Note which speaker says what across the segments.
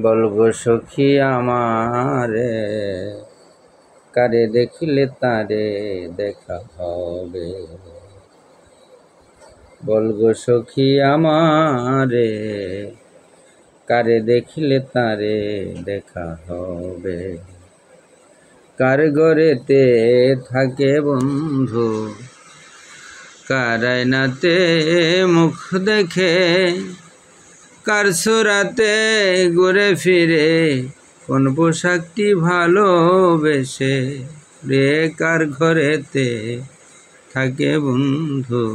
Speaker 1: বলগো সখী আমারে, কারে দেখিলে তারে দেখা হবে। বলগো সখী আমারে, কারে দেখিলে তারে দেখা হবে। কার ঘরেতে থাকে বন্ধু, কার আয়নাতে মুখ দেখে, কার সুরাতে ঘুরে ফিরে, কোন পোশাকটি ভালোবেসে রে। কার ঘরেতে থাকে বন্ধু,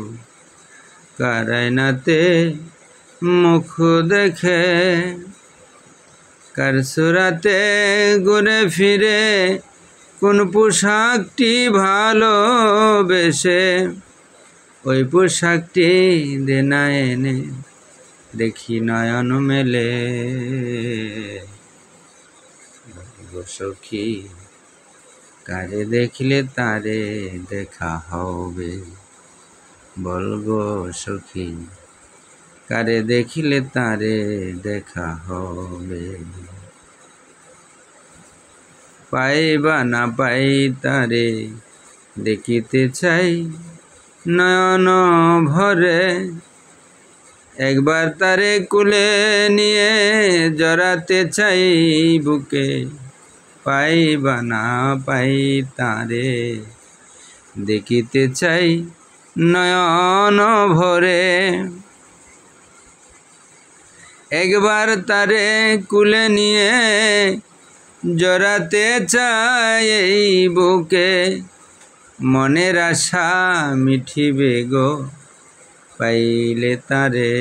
Speaker 1: কার আয়নাতে মুখ দেখে, কার সুরাতে ঘুরে ফিরে, কোন পোশাকটি ভালোবেসে, ওই পোশাকটি দেনা এনে দেখি নয়ন মেলে। বলগো সখী, কারে দেখিলে তারে দেখা হবে। বলগো সখী, কারে দেখিলে তারে দেখা হবে। পাই বা না পাই তারে দেখিতে চাই নয়ন ভরে, একবার তারে কুলে নিয়ে জড়াতে চাই বুকে। পাই বা না পাই তারে দেখিতে চাই নয়ন ভরে, একবার তারে কুলে নিয়ে জড়াতে চাই বুকে। মনের আশা মিঠিবে গো পাইলে তারে।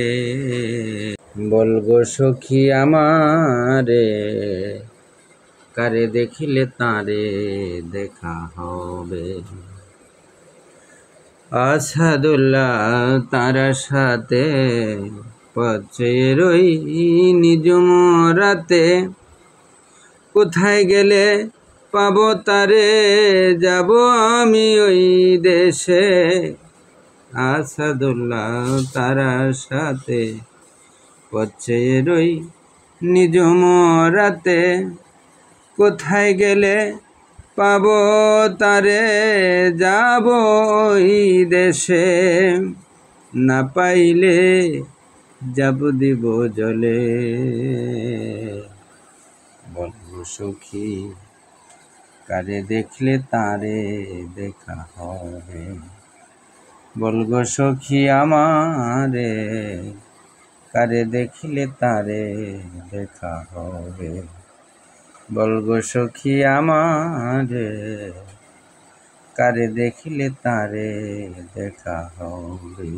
Speaker 1: বলগো সখী আমারে, কারে দেখিলে তারে দেখা হবে। আসাদুল্লাহ তারা সাথে পথে রই নিজম রাতে, কোথায় গেলে পাবো তারে যাব আমি ওই দেশে। আসাদুল্লাহ তারা সাথে পথে রই নিজম রাতে, কোথায় গেলে পাবো তারে যাব ওই দেশে। না পাইলে যাব দিব জলে। বলগো সখী, কারে দেখলে তারে দেখা হবে। বলগো সখী আমারে, কারে দেখিলে তারে দেখা হবে। বলগো সখী আমারে, কারে দেখিলে তারে দেখা হবে।